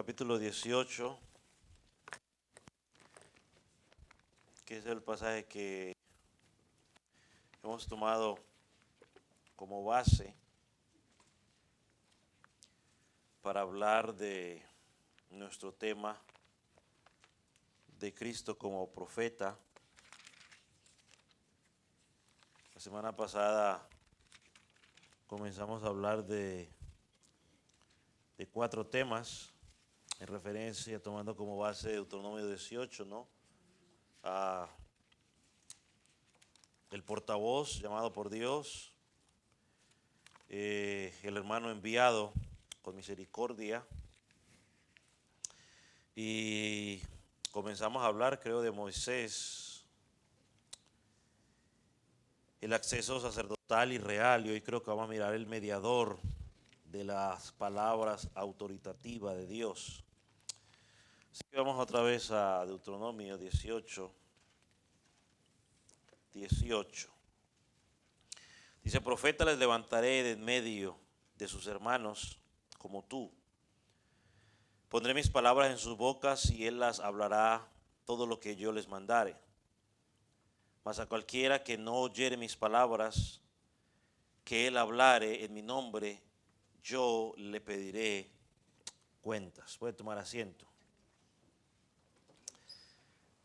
capítulo 18, que es el pasaje que hemos tomado como base para hablar de nuestro tema de Cristo como profeta. La semana pasada comenzamos a hablar de 4 temas en referencia, tomando como base Deuteronomio 18, ¿no? El portavoz llamado por Dios, el hermano enviado con misericordia, y comenzamos a hablar, creo, de Moisés, el acceso sacerdotal y real, y hoy creo que vamos a mirar el mediador de las palabras autoritativas de Dios. Así que vamos otra vez a Deuteronomio 18. Dice: profeta les levantaré de en medio de sus hermanos como tú. Pondré mis palabras en sus bocas y él las hablará todo lo que yo les mandare. Mas a cualquiera que no oyere mis palabras, que él hablare en mi nombre, yo le pediré cuentas. Puede tomar asiento.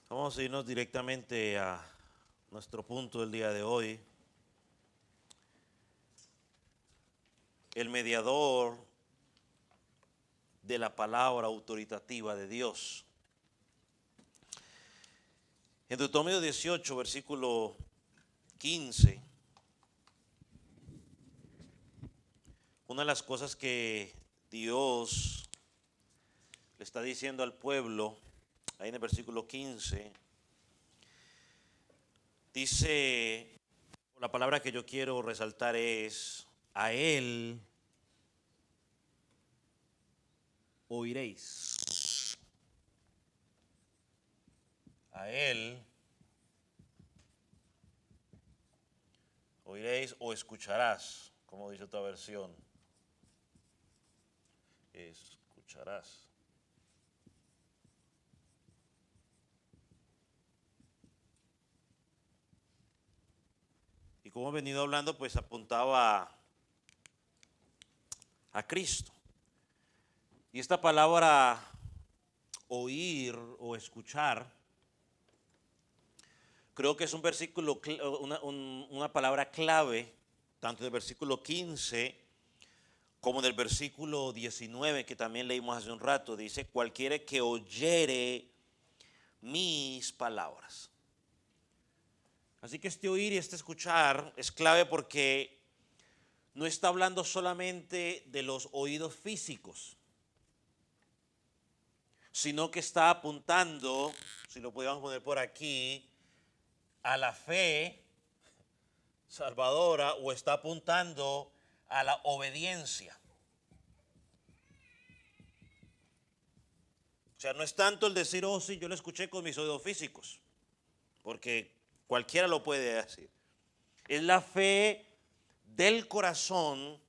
Vamos a irnos directamente a nuestro punto del día de hoy. El mediador de la palabra autoritativa de Dios. En Deuteronomio 18, versículo 15, una de las cosas que Dios le está diciendo al pueblo, ahí en el versículo 15, dice, la palabra que yo quiero resaltar es: a él oiréis. A él oiréis o escucharás, como dice otra versión. Escucharás. Y como he venido hablando, pues apuntaba a Cristo. Y esta palabra oír o escuchar, creo que es un versículo, una palabra clave, tanto del versículo 15 como del versículo 19, que también leímos hace un rato. Dice: cualquiera que oyere mis palabras. Así que este oír y este escuchar es clave, porque no está hablando solamente de los oídos físicos, sino que está apuntando, si lo podíamos poner por aquí, a la fe salvadora, o está apuntando a la obediencia. O sea, no es tanto el decir, oh sí, yo lo escuché con mis oídos físicos, porque cualquiera lo puede decir. Es la fe del corazón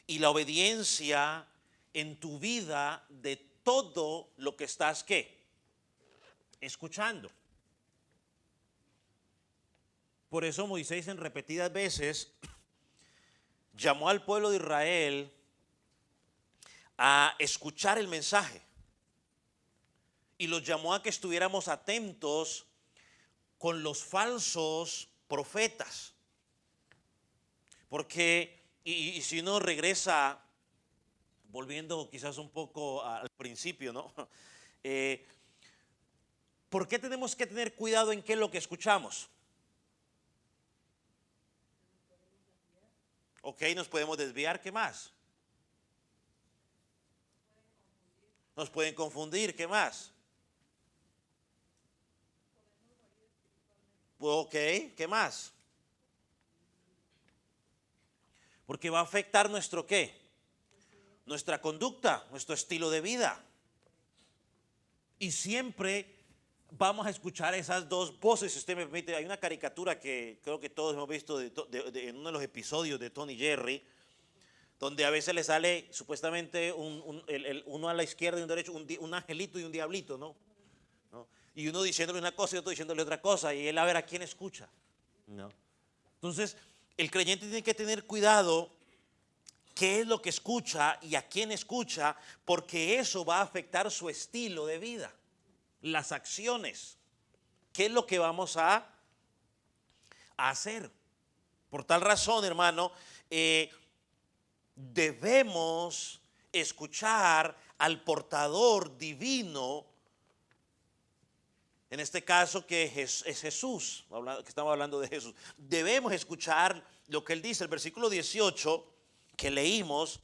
y la obediencia en tu vida de todo lo que estás, ¿qué? Escuchando. Por eso Moisés en repetidas veces llamó al pueblo de Israel a escuchar el mensaje y los llamó a que estuviéramos atentos con los falsos profetas. Porque, y si uno regresa, volviendo quizás un poco al principio, ¿no? ¿Por qué tenemos que tener cuidado en qué es lo que escuchamos? Ok, nos podemos desviar, ¿qué más? Nos pueden confundir, ¿qué más? Ok, ¿qué más? Porque va a afectar nuestro ¿qué? Nuestra conducta, nuestro estilo de vida. Y siempre vamos a escuchar esas dos voces. Si usted me permite, hay una caricatura que creo que todos hemos visto en uno de los episodios de Tom y Jerry, donde a veces le sale supuestamente uno a la izquierda y un derecho, un angelito y un diablito, ¿no? ¿No? Y uno diciéndole una cosa y otro diciéndole otra cosa, y él a ver a quién escucha, ¿no? Entonces, el creyente tiene que tener cuidado qué es lo que escucha y a quién escucha, porque eso va a afectar su estilo de vida, las acciones, qué es lo que vamos a hacer. Por tal razón, hermano, debemos escuchar al portador divino, en este caso que es Jesús, que estamos hablando de Jesús. Debemos escuchar lo que él dice, el versículo 18 que leímos,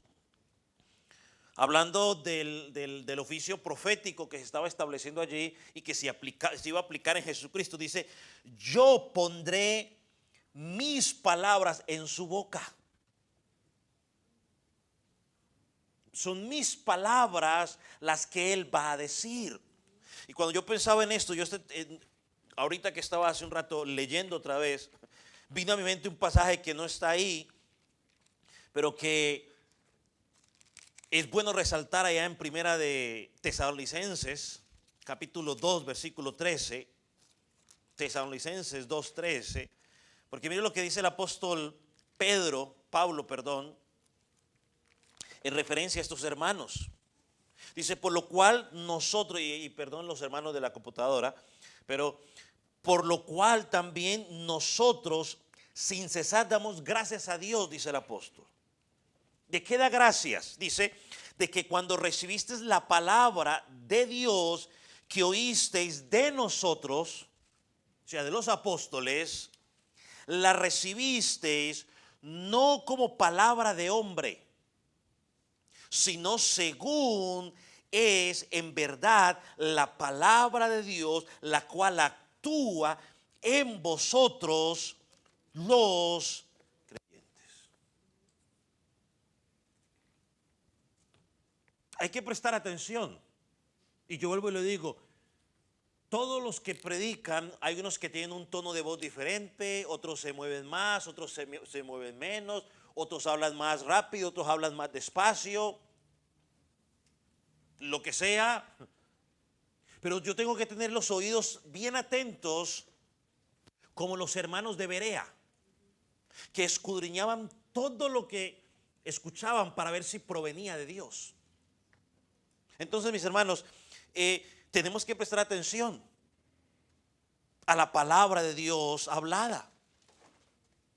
hablando del oficio profético que se estaba estableciendo allí y que se iba a aplicar en Jesucristo. Dice, yo pondré mis palabras en su boca. Son mis palabras las que él va a decir. Y cuando yo pensaba en esto, ahorita que estaba hace un rato leyendo otra vez, vino a mi mente un pasaje que no está ahí, pero que es bueno resaltar allá en Primera de Tesalonicenses, capítulo 2, versículo 13. Tesalonicenses 2:13. Porque mire lo que dice el apóstol Pablo, en referencia a estos hermanos. Dice, por lo cual nosotros, y perdón los hermanos de la computadora, pero por lo cual también nosotros sin cesar damos gracias a Dios, dice el apóstol. ¿De qué da gracias? Dice, de que cuando recibisteis la palabra de Dios que oísteis de nosotros, o sea, de los apóstoles, la recibisteis no como palabra de hombre, sino según es en verdad la palabra de Dios, la cual actúa en vosotros los creyentes. Hay que prestar atención. Y yo vuelvo y le digo, todos los que predican, hay unos que tienen un tono de voz diferente, otros se mueven más, otros se mueven menos, otros hablan más rápido, otros hablan más despacio, lo que sea. Pero yo tengo que tener los oídos bien atentos, como los hermanos de Berea, que escudriñaban todo lo que escuchaban para ver si provenía de Dios. Entonces, mis hermanos, tenemos que prestar atención a la palabra de Dios hablada.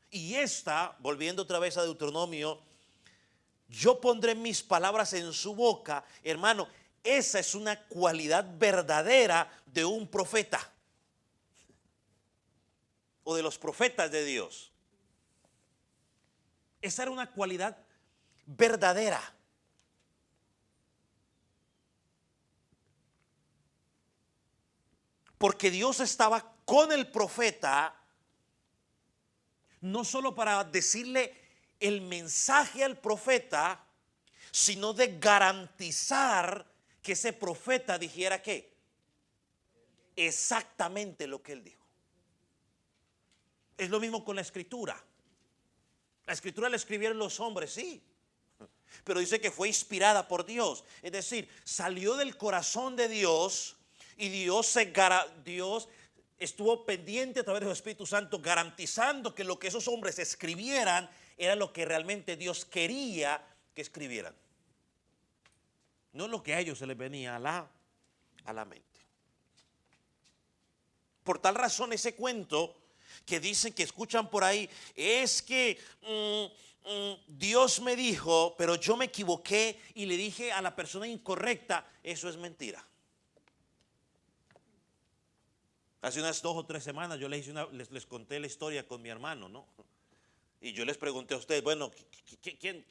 Y volviendo otra vez a Deuteronomio, yo pondré mis palabras en su boca, hermano. Esa es una cualidad verdadera de un profeta o de los profetas de Dios. Esa era una cualidad verdadera. Porque Dios estaba con el profeta, no solo para decirle el mensaje al profeta, sino de garantizar que ese profeta dijera ¿qué? Exactamente lo que él dijo. Es lo mismo con la escritura. La escritura la escribieron los hombres, sí, pero dice que fue inspirada por Dios. Es decir, salió del corazón de Dios. Y Dios estuvo pendiente a través del Espíritu Santo, garantizando que lo que esos hombres escribieran era lo que realmente Dios quería que escribieran. No lo que a ellos se les venía a la mente. Por tal razón, ese cuento que dicen, que escuchan por ahí, es que Dios me dijo, pero yo me equivoqué y le dije a la persona incorrecta, eso es mentira. Hace unas 2 o 3 semanas yo les conté la historia con mi hermano, ¿no? Y yo les pregunté a ustedes, bueno, ¿quién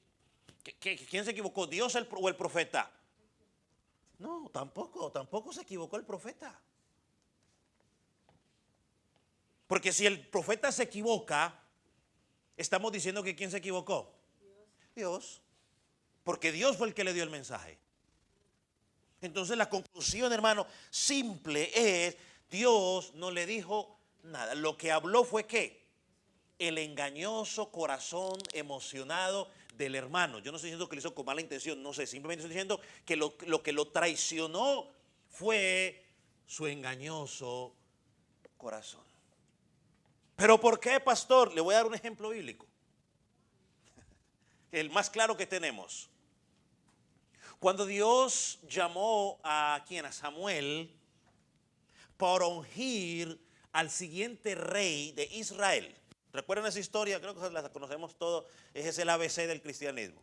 se equivocó? ¿Dios o el profeta? No, tampoco se equivocó el profeta. Porque si el profeta se equivoca, estamos diciendo que ¿quién se equivocó? Dios. Porque Dios fue el que le dio el mensaje. Entonces la conclusión, hermano, simple es: Dios no le dijo nada. Lo que habló fue ¿qué? El engañoso corazón emocionado del hermano. Yo no estoy diciendo que lo hizo con mala intención, no sé, simplemente estoy diciendo que lo que lo traicionó fue su engañoso corazón. ¿Pero por qué, pastor? Le voy a dar un ejemplo bíblico, el más claro que tenemos. Cuando Dios llamó a Samuel, para ungir al siguiente rey de Israel. ¿Recuerdan esa historia? Creo que la conocemos todos. Ese es el ABC del cristianismo.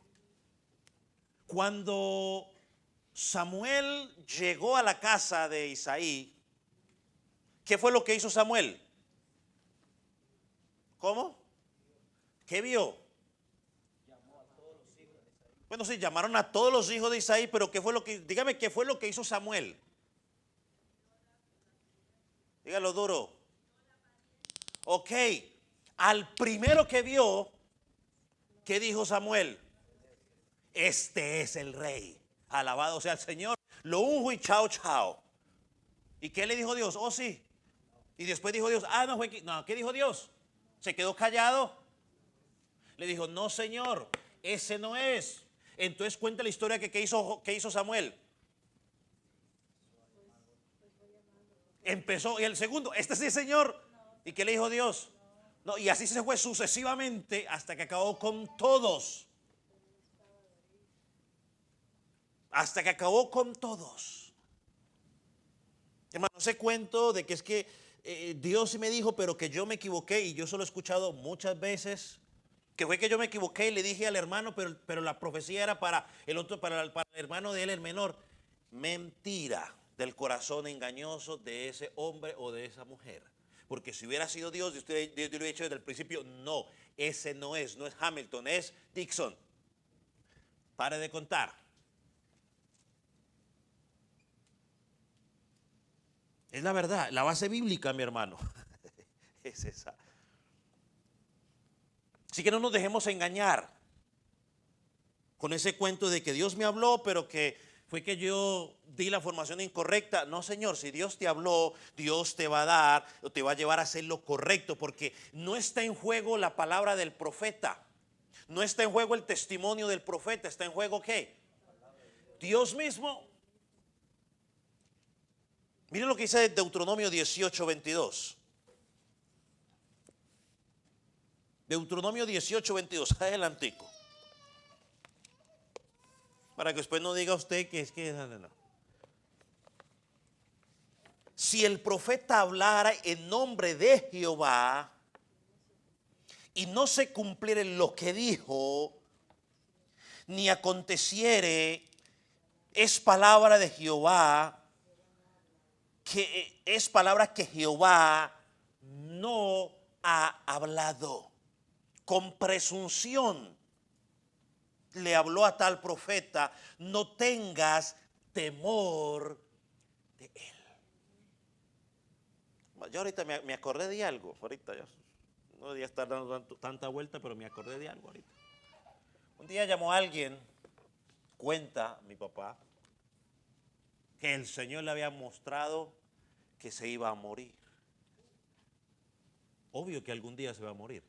Cuando Samuel llegó a la casa de Isaí, ¿qué fue lo que hizo Samuel? ¿Cómo? ¿Qué vio? Bueno, sí, llamaron a todos los hijos de Isaí, pero dígame, ¿qué fue lo que hizo Samuel? Dígalo duro. Ok, al primero que vio, ¿qué dijo Samuel? Este es el rey. Alabado sea el Señor. Lo unjo y chao, chao. ¿Y qué le dijo Dios? Oh, sí. Y después dijo Dios, no, ¿qué dijo Dios? Se quedó callado. Le dijo, no, Señor, ese no es. Entonces cuenta la historia que hizo Samuel. Empezó, y el segundo, este sí, Señor. ¿Y qué le dijo Dios? No, y así se fue sucesivamente hasta que acabó con todos. Hasta que acabó con todos. Hermano, ese cuento de que es que Dios sí me dijo, pero que yo me equivoqué, y yo solo he escuchado muchas veces que fue que yo me equivoqué y le dije al hermano, pero la profecía era para el otro, para el hermano de él, el menor. Mentira del corazón engañoso de ese hombre o de esa mujer. Porque si hubiera sido Dios, Dios lo hubiera hecho desde el principio. No, ese no es Hamilton, es Dixon. Pare de contar. Es la verdad, la base bíblica, mi hermano. Es esa. Así que no nos dejemos engañar con ese cuento de que Dios me habló, pero que fue que yo di la formación incorrecta. No, Señor, si Dios te habló, Dios te va a dar o te va a llevar a hacer lo correcto, porque no está en juego la palabra del profeta. No está en juego el testimonio del profeta. Está en juego ¿qué? Dios mismo. Miren lo que dice Deuteronomio 18:22. Deuteronomio 18:22, adelantico. Para que después no diga usted que es que no. Si el profeta hablara en nombre de Jehová y no se cumpliere lo que dijo, ni aconteciere, es palabra de Jehová, que es palabra que Jehová no ha hablado. Con presunción le habló a tal profeta, no tengas temor de él. Yo ahorita me acordé de algo, ahorita ya no debería estar dando tanta vuelta, pero me acordé de algo ahorita. Un día llamó a alguien, cuenta mi papá, que el Señor le había mostrado que se iba a morir. Obvio que algún día se va a morir.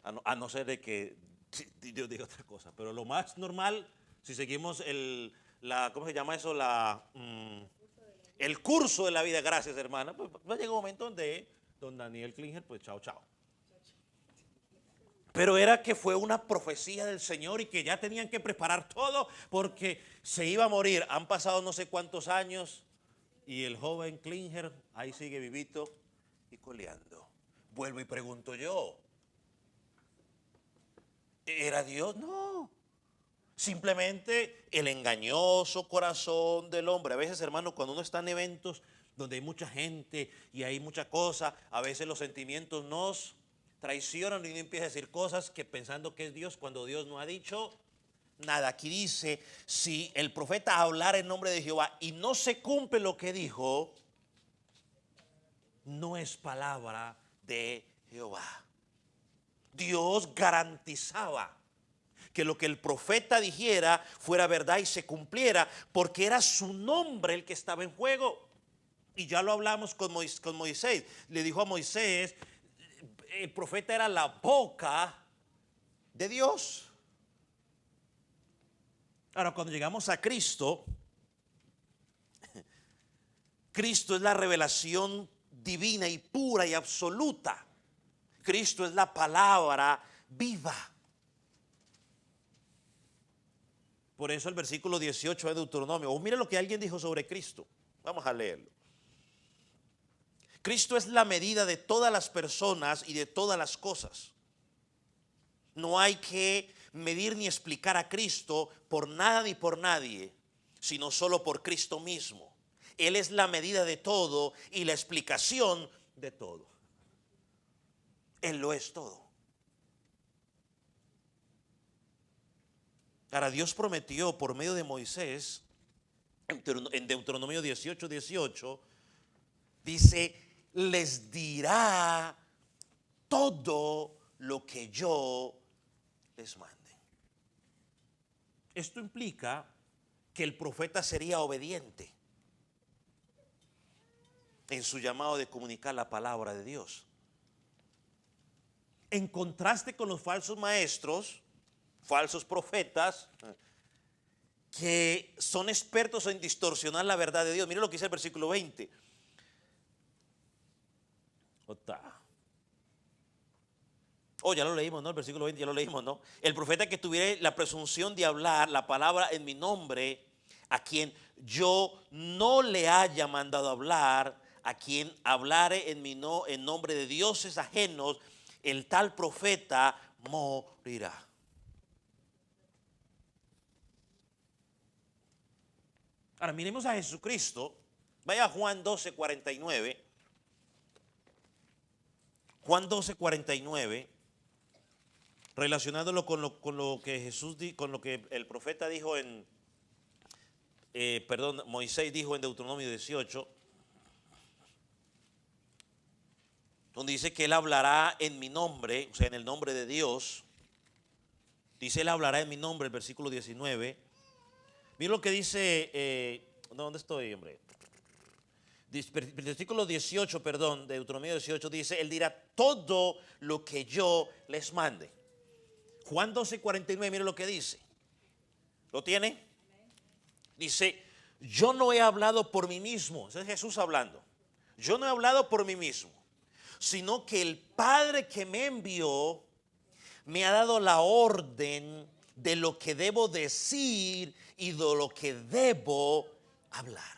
A no ser de que Dios diga otra cosa. Pero lo más normal, si seguimos ¿cómo se llama eso? El curso de la vida, gracias hermana, pues va a llegar un momento donde don Daniel Klinger, pues chao, chao. Pero era que fue una profecía del Señor y que ya tenían que preparar todo porque se iba a morir. Han pasado no sé cuántos años y el joven Klinger ahí sigue vivito y coleando. Vuelvo y pregunto yo, ¿era Dios? No. Simplemente el engañoso corazón del hombre. A veces, hermano, cuando uno está en eventos donde hay mucha gente y hay mucha cosa, a veces los sentimientos nos traicionan y uno empieza a decir cosas que pensando que es Dios cuando Dios no ha dicho nada. Aquí dice, si el profeta hablara en nombre de Jehová y no se cumple lo que dijo, no es palabra de Jehová. Dios garantizaba que lo que el profeta dijera fuera verdad y se cumpliera, porque era su nombre el que estaba en juego. Y ya lo hablamos con Moisés. Le dijo a Moisés, el profeta era la boca de Dios. Ahora, cuando llegamos a Cristo, Cristo es la revelación divina y pura y absoluta. Cristo es la palabra viva. Por eso el versículo 18 de Deuteronomio, o mire lo que alguien dijo sobre Cristo. Vamos a leerlo. Cristo es la medida de todas las personas y de todas las cosas. No hay que medir ni explicar a Cristo por nada ni por nadie, sino solo por Cristo mismo. Él es la medida de todo y la explicación de todo. Él lo es todo. Ahora, Dios prometió por medio de Moisés, en Deuteronomio 18:18, dice, les dirá todo lo que yo les mande. Esto implica que el profeta sería obediente en su llamado de comunicar la palabra de Dios. En contraste con los falsos maestros, falsos profetas, que son expertos en distorsionar la verdad de Dios. Mire lo que dice el versículo 20. Ya lo leímos, ¿no? El versículo 20 ya lo leímos, ¿no? El profeta que tuviera la presunción de hablar la palabra en mi nombre, a quien yo no le haya mandado hablar, a quien hablare en nombre de dioses ajenos, el tal profeta morirá. Ahora miremos a Jesucristo. Vaya a Juan 12:49. Juan 12:49, relacionándolo con lo que Jesús con lo que el profeta dijo Moisés dijo en Deuteronomio 18, donde dice que él hablará en mi nombre, o sea, en el nombre de Dios. Dice, él hablará en mi nombre, el versículo 19. Miren lo que dice, ¿dónde estoy, hombre? Versículo 18, de Deuteronomio 18 dice, él dirá todo lo que yo les mande. Juan 12:49, mire lo que dice. ¿Lo tiene? Dice, yo no he hablado por mí mismo. Ese es Jesús hablando. Yo no he hablado por mí mismo, sino que el Padre que me envió me ha dado la orden de lo que debo decir y de lo que debo hablar.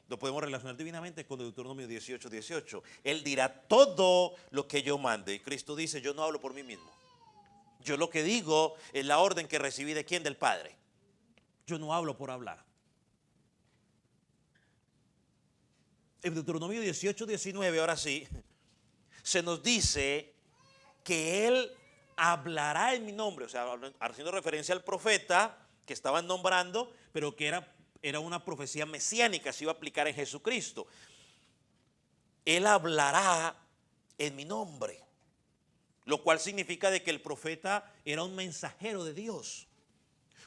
Lo podemos relacionar divinamente con Deuteronomio 18:18. Él dirá todo lo que yo mande. Y Cristo dice, yo no hablo por mí mismo. Yo lo que digo es la orden que recibí de quién, del Padre. Yo no hablo por hablar. En Deuteronomio 18:19, ahora sí, se nos dice que Él hablará en mi nombre. O sea, haciendo referencia al profeta que estaban nombrando, pero que era una profecía mesiánica, se iba a aplicar en Jesucristo. Él hablará en mi nombre, lo cual significa de que el profeta era un mensajero de Dios.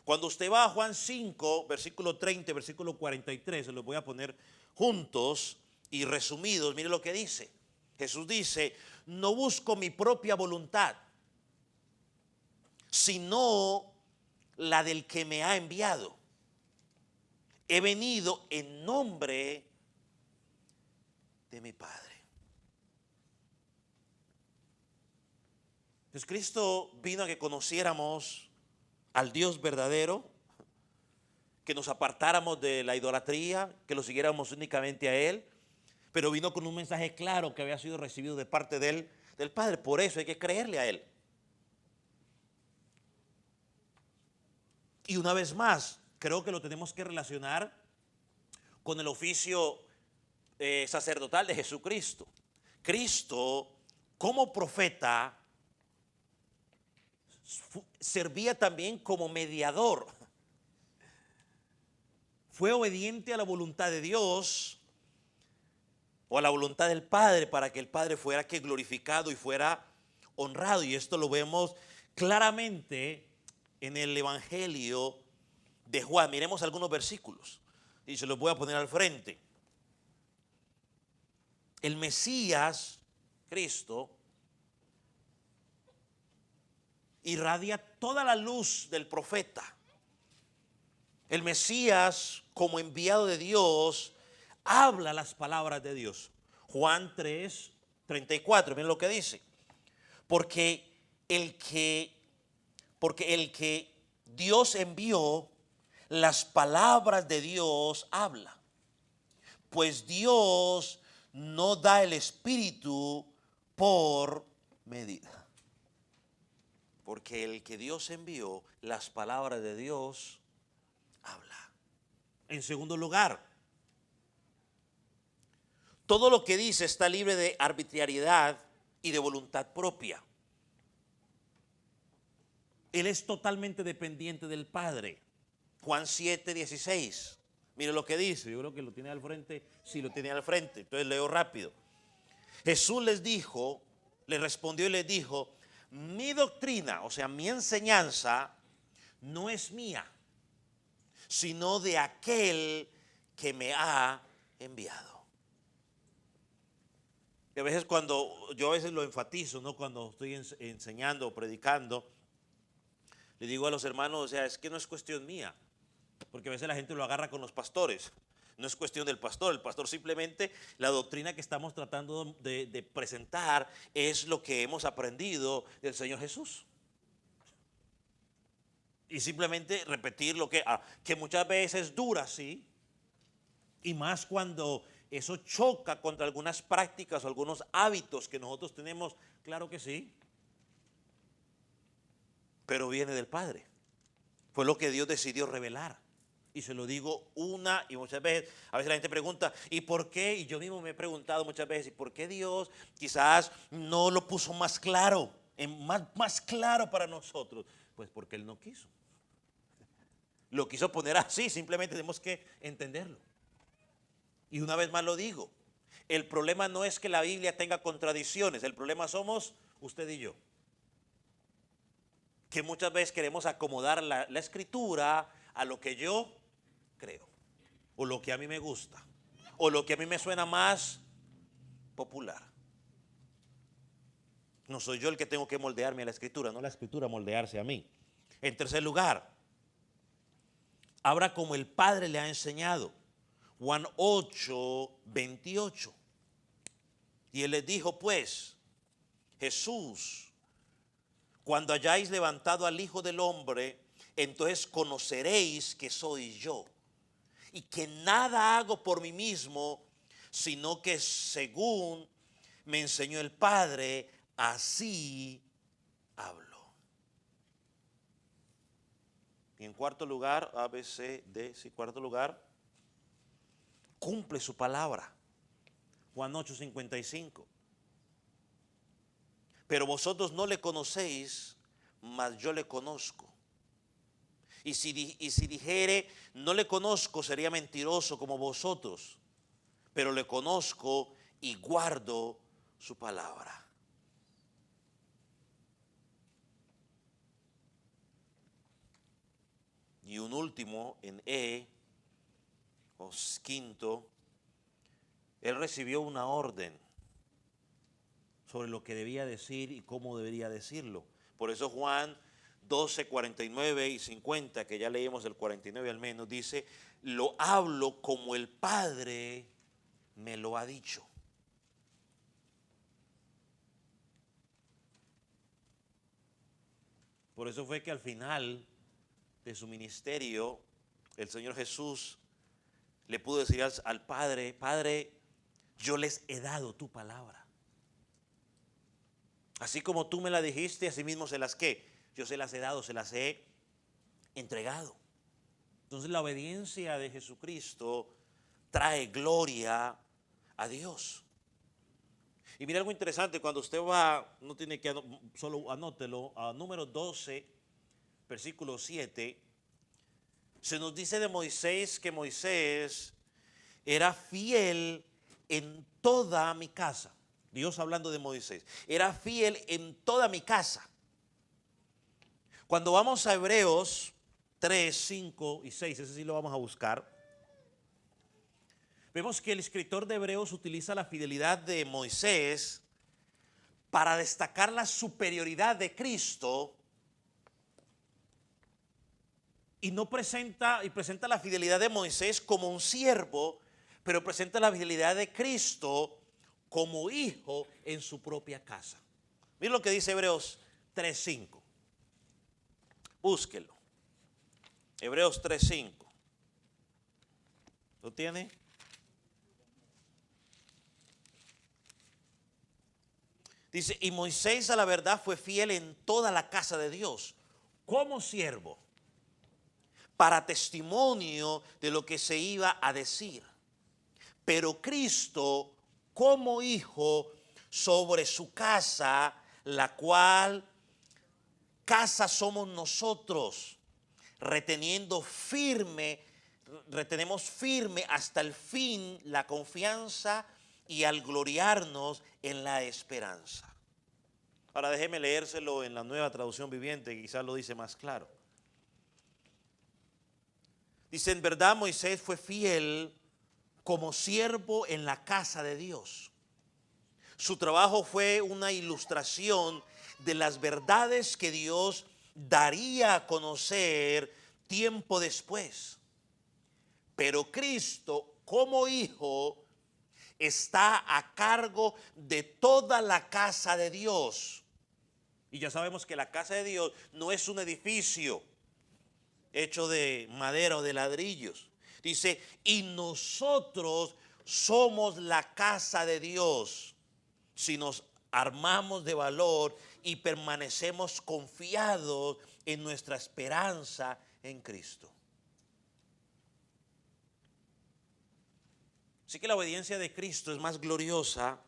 Cuando usted va a Juan 5, versículo 30, versículo 43, se los voy a poner juntos y resumidos. Mire lo que dice. Jesús dice, no busco mi propia voluntad, sino la del que me ha enviado. He venido en nombre de mi Padre. Entonces Cristo vino a que conociéramos al Dios verdadero, que nos apartáramos de la idolatría, que lo siguiéramos únicamente a Él, pero vino con un mensaje claro que había sido recibido de parte de Él, del Padre. Por eso hay que creerle a Él. Y una vez más, creo que lo tenemos que relacionar con el oficio sacerdotal de Jesucristo. Cristo, como profeta, servía también como mediador. Fue obediente a la voluntad de Dios o a la voluntad del Padre para que el Padre fuera glorificado y fuera honrado. Y esto lo vemos claramente en el Evangelio de Juan. Miremos algunos versículos y se los voy a poner al frente. El Mesías Cristo, irradia toda la luz del profeta. El Mesías, como enviado de Dios, habla las palabras de Dios. Juan 3:34, miren lo que dice. Porque el que Dios envió, las palabras de Dios habla. Pues Dios no da el Espíritu por medida. Porque el que Dios envió, las palabras de Dios habla. En segundo lugar, todo lo que dice está libre de arbitrariedad y de voluntad propia. Él es totalmente dependiente del Padre. Juan 7:16. Mire lo que dice. Yo creo que lo tiene al frente. Sí, lo tiene al frente. Entonces leo rápido. Jesús les respondió y les dijo: mi doctrina, o sea, mi enseñanza, no es mía, sino de aquel que me ha enviado. Y a veces yo a veces lo enfatizo, ¿no? Cuando estoy enseñando o predicando, le digo a los hermanos, o sea, es que no es cuestión mía, porque a veces la gente lo agarra con los pastores. No es cuestión del pastor, el pastor simplemente, la doctrina que estamos tratando de presentar es lo que hemos aprendido del Señor Jesús. Y simplemente repetir lo que muchas veces es dura, sí, y más cuando eso choca contra algunas prácticas o algunos hábitos que nosotros tenemos, claro que sí, pero viene del Padre. Fue lo que Dios decidió revelar. Y se lo digo una y muchas veces. A veces la gente pregunta, ¿y por qué? Y yo mismo me he preguntado muchas veces, ¿y por qué Dios quizás no lo puso más claro, más claro para nosotros? Pues porque Él no quiso. Lo quiso poner así, simplemente tenemos que entenderlo. Y una vez más lo digo, el problema no es que la Biblia tenga contradicciones, el problema somos usted y yo. Que muchas veces queremos acomodar la escritura a lo que yo creo, o lo que a mí me gusta, o lo que a mí me suena más popular. No soy yo el que tengo que moldearme a la escritura, no la escritura moldearse a mí. En tercer lugar, habla como el Padre le ha enseñado. Juan 8:28. Y Él les dijo, pues, Jesús, cuando hayáis levantado al Hijo del Hombre, entonces conoceréis que soy yo, y que nada hago por mí mismo, sino que según me enseñó el Padre, así hablo. Y en cuarto lugar, A, B, C, D, sí, cuarto lugar, cumple su palabra. Juan 8:55. Pero vosotros no le conocéis, mas yo le conozco. Y si dijere, no le conozco, sería mentiroso como vosotros, pero le conozco y guardo su palabra. Y un último, en E, o quinto, Él recibió una orden sobre lo que debía decir y cómo debería decirlo. Por eso Juan 12:49 y 50, que ya leímos el 49 al menos, dice, lo hablo como el Padre me lo ha dicho. Por eso fue que al final de su ministerio, el Señor Jesús le pudo decir al Padre, Padre, yo les he dado tu palabra. Así como tú me la dijiste, así mismo yo se las he dado, se las he entregado. Entonces la obediencia de Jesucristo trae gloria a Dios. Y mira algo interesante, cuando usted va, no tiene que, solo anótelo, a número 12, versículo 7, se nos dice de Moisés que Moisés era fiel en toda mi casa. Dios hablando de Moisés, era fiel en toda mi casa. Cuando vamos a Hebreos 3, 5 y 6, ese sí lo vamos a buscar, vemos que el escritor de Hebreos utiliza la fidelidad de Moisés para destacar la superioridad de Cristo, y no presenta la fidelidad de Moisés como un siervo, pero presenta la fidelidad de Cristo como hijo en su propia casa. Miren lo que dice Hebreos 3:5. Búsquelo. Hebreos 3:5. ¿Lo tiene? Dice, y Moisés a la verdad fue fiel en toda la casa de Dios, como siervo, para testimonio de lo que se iba a decir. Pero Cristo como hijo sobre su casa, la cual casa somos nosotros, retenemos firme hasta el fin la confianza y al gloriarnos en la esperanza. Ahora déjeme leérselo en la Nueva Traducción Viviente, que quizás lo dice más claro. Dice, en verdad Moisés fue fiel como siervo en la casa de Dios. Su trabajo fue una ilustración de las verdades que Dios daría a conocer tiempo después. Pero Cristo, como hijo, está a cargo de toda la casa de Dios. Y ya sabemos que la casa de Dios no es un edificio hecho de madera o de ladrillos. Dice, y nosotros somos la casa de Dios si nos armamos de valor y permanecemos confiados en nuestra esperanza en Cristo. Así que la obediencia de Cristo es más gloriosa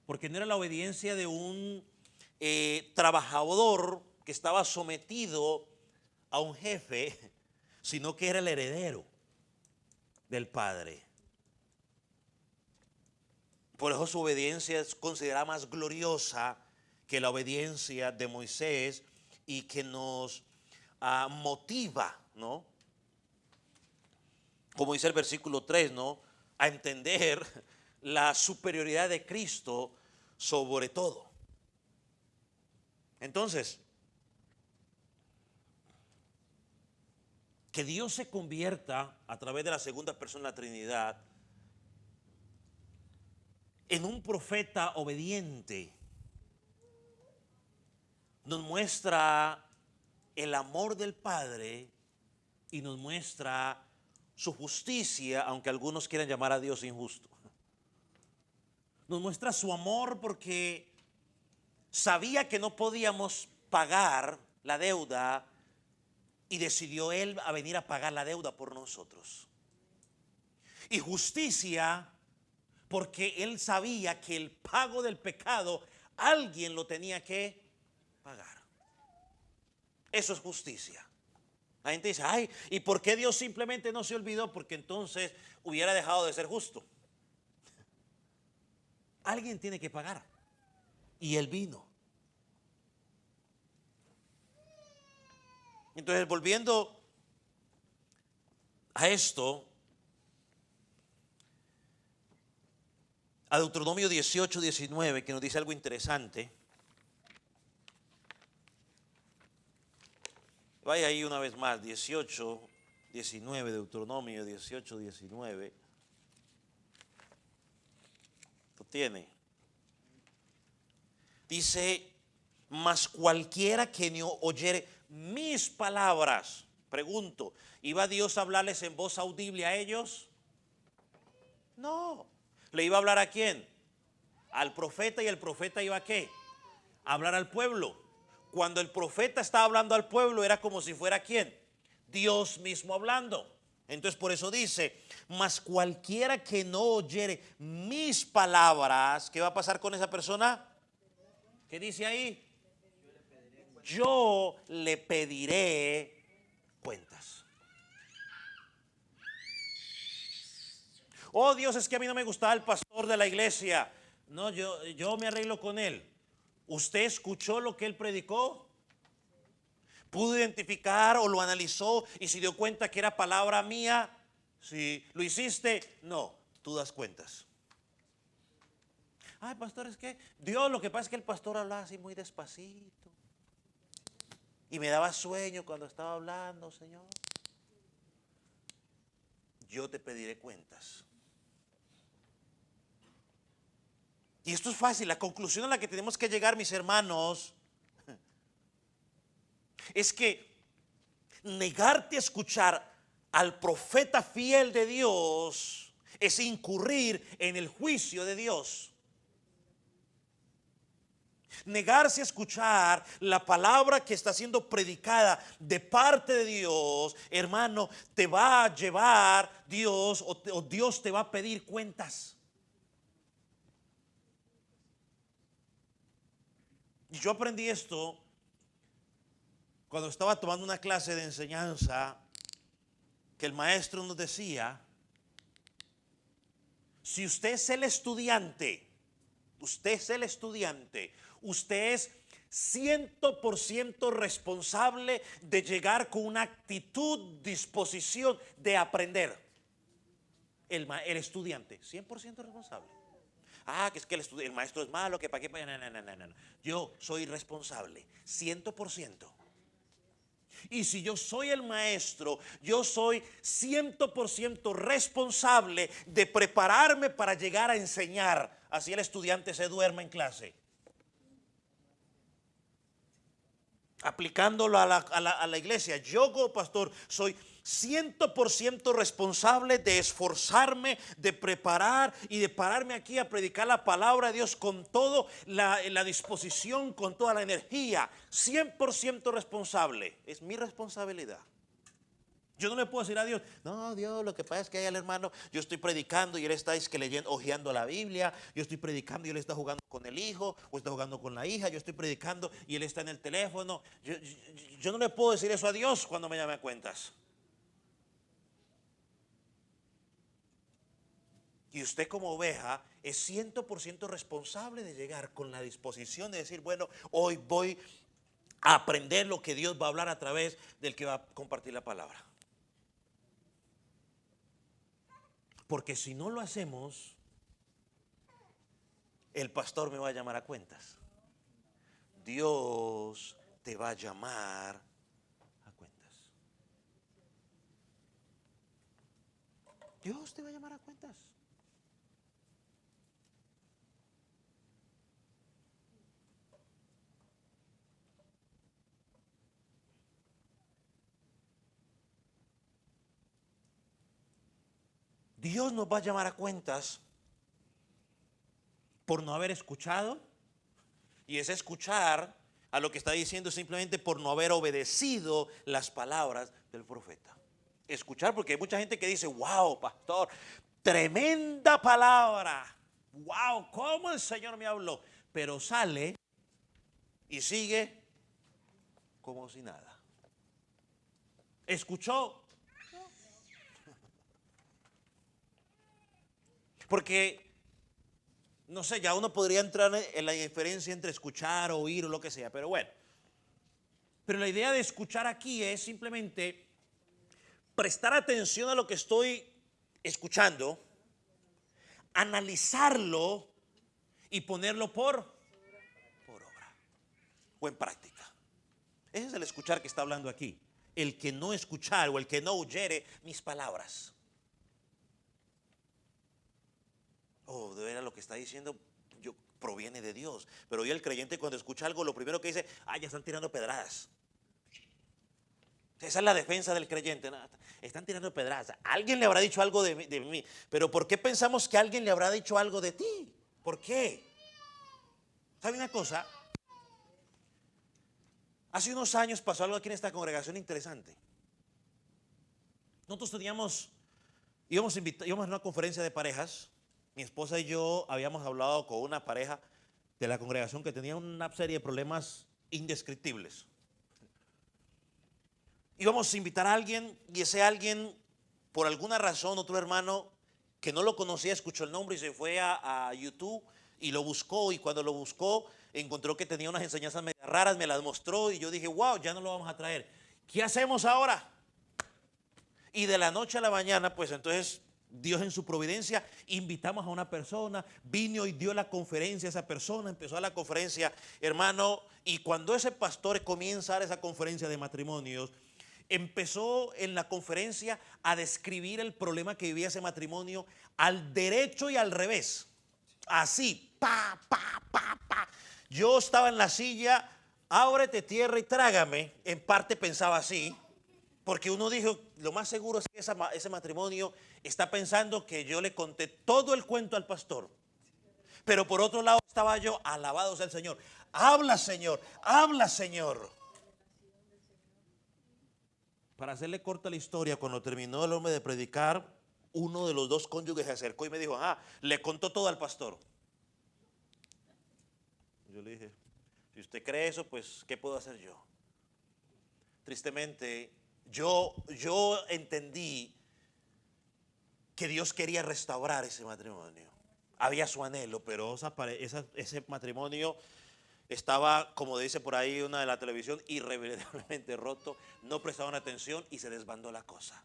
porque no era la obediencia de un trabajador que estaba sometido a un jefe, sino que era el heredero del Padre. Por eso su obediencia es considerada más gloriosa que la obediencia de Moisés y que nos motiva, ¿no? Como dice el versículo 3, ¿no? A entender la superioridad de Cristo sobre todo. Entonces, que Dios se convierta a través de la segunda persona de la Trinidad en un profeta obediente nos muestra el amor del Padre y nos muestra su justicia, aunque algunos quieran llamar a Dios injusto. Nos muestra su amor porque sabía que no podíamos pagar la deuda y decidió Él a venir a pagar la deuda por nosotros. Y justicia porque Él sabía que el pago del pecado alguien lo tenía que pagar. Eso es justicia. La gente dice, ay, ¿y por qué Dios simplemente no se olvidó? Porque entonces hubiera dejado de ser justo. Alguien tiene que pagar. Y Él vino. Entonces, volviendo a esto, a Deuteronomio 18:19, que nos dice algo interesante. Vaya ahí una vez más, 18:19, Deuteronomio 18:19. Lo tiene. Dice, mas cualquiera que no oyere mis palabras, pregunto, ¿iba Dios a hablarles en voz audible a ellos? No. ¿Le iba a hablar a quién? Al profeta, y el profeta iba a ¿qué? A hablar al pueblo. Cuando el profeta estaba hablando al pueblo era como si fuera ¿quién? Dios mismo hablando. Entonces por eso dice, mas cualquiera que no oyere mis palabras, ¿qué va a pasar con esa persona? ¿Qué dice ahí? Yo le pediré cuentas. Oh Dios, es que a mí no me gustaba el pastor de la iglesia. No, yo me arreglo con él. ¿Usted escuchó lo que él predicó? ¿Pudo identificar o lo analizó y se dio cuenta que era palabra mía? Si lo hiciste, no, tú das cuentas. Ay, pastor, es que Dios, lo que pasa es que el pastor hablaba así muy despacito. Y me daba sueño cuando estaba hablando, Señor. Yo te pediré cuentas. Y esto es fácil. La conclusión a la que tenemos que llegar, mis hermanos, es que negarte a escuchar al profeta fiel de Dios es incurrir en el juicio de Dios. Negarse a escuchar la palabra que está siendo predicada de parte de Dios, hermano, te va a llevar Dios o Dios te va a pedir cuentas. Y yo aprendí esto cuando estaba tomando una clase de enseñanza, que el maestro nos decía: si usted es el estudiante, usted es el estudiante, usted es 100% responsable de llegar con una actitud, disposición de aprender. El estudiante, 100% responsable. Ah, que es que el maestro es malo, que para qué. No. Yo soy responsable, 100%. Y si yo soy el maestro, yo soy 100% responsable de prepararme para llegar a enseñar. Así el estudiante se duerma en clase. Aplicándolo a la iglesia, yo como pastor soy 100% responsable de esforzarme, de preparar y de pararme aquí a predicar la palabra de Dios con toda la disposición, con toda la energía. 100% responsable, es mi responsabilidad. Yo no le puedo decir a Dios: no, Dios, lo que pasa es que hay el hermano, yo estoy predicando y él está leyendo, hojeando la Biblia. Yo estoy predicando y él está jugando con el hijo o está jugando con la hija. Yo estoy predicando y él está en el teléfono. Yo no le puedo decir eso a Dios cuando me llame a cuentas. Y usted como oveja es 100% responsable de llegar con la disposición de decir: bueno, hoy voy a aprender lo que Dios va a hablar a través del que va a compartir la palabra. Porque si no lo hacemos, el pastor me va a llamar a cuentas. Dios te va a llamar a cuentas. Dios te va a llamar a cuentas. Dios nos va a llamar a cuentas por no haber escuchado. Y ese escuchar a lo que está diciendo simplemente por no haber obedecido las palabras del profeta. Escuchar, porque hay mucha gente que dice: wow, pastor, tremenda palabra. Wow, cómo el Señor me habló. Pero sale y sigue como si nada. ¿Escuchó? Porque, no sé, ya uno podría entrar en la diferencia entre escuchar, oír o lo que sea, pero bueno. Pero la idea de escuchar aquí es simplemente prestar atención a lo que estoy escuchando, analizarlo y ponerlo por obra o en práctica. Ese es el escuchar que está hablando aquí. El que no escuchar o el que no oyere mis palabras. Oh, de veras lo que está diciendo proviene de Dios. Pero hoy el creyente, cuando escucha algo, lo primero que dice: ya están tirando pedradas. Esa es la defensa del creyente. No, están tirando pedradas. Alguien le habrá dicho algo de mí. Pero ¿por qué pensamos que alguien le habrá dicho algo de ti? ¿Por qué? ¿Sabe una cosa? Hace unos años pasó algo aquí en esta congregación interesante. Nosotros íbamos a una conferencia de parejas. Mi esposa y yo habíamos hablado con una pareja de la congregación que tenía una serie de problemas indescriptibles. Íbamos a invitar a alguien y ese alguien, por alguna razón, otro hermano que no lo conocía, escuchó el nombre y se fue a YouTube y lo buscó. Y cuando lo buscó, encontró que tenía unas enseñanzas medio raras, me las mostró y yo dije: wow, ya no lo vamos a traer. ¿Qué hacemos ahora? Y de la noche a la mañana, pues entonces Dios en su providencia, invitamos a una persona, vino y dio la conferencia, esa persona empezó a la conferencia, hermano, y cuando ese pastor comienza a dar esa conferencia de matrimonios, empezó en la conferencia a describir el problema que vivía ese matrimonio al derecho y al revés, así, pa, pa, pa, pa. Yo estaba en la silla, ábrete tierra y trágame, en parte pensaba así. Porque uno dijo, lo más seguro es que ese matrimonio está pensando que yo le conté todo el cuento al pastor. Pero por otro lado estaba yo, alabado sea el Señor. Habla, Señor, habla, Señor. Para hacerle corta la historia, cuando terminó el hombre de predicar, uno de los dos cónyuges se acercó y me dijo, le contó todo al pastor. Yo le dije, si usted cree eso, pues, ¿qué puedo hacer yo? Tristemente, yo entendí que Dios quería restaurar ese matrimonio. Había su anhelo, pero ese matrimonio estaba, como dice por ahí una de la televisión, irremediablemente roto. No prestaban atención y se desbandó la cosa.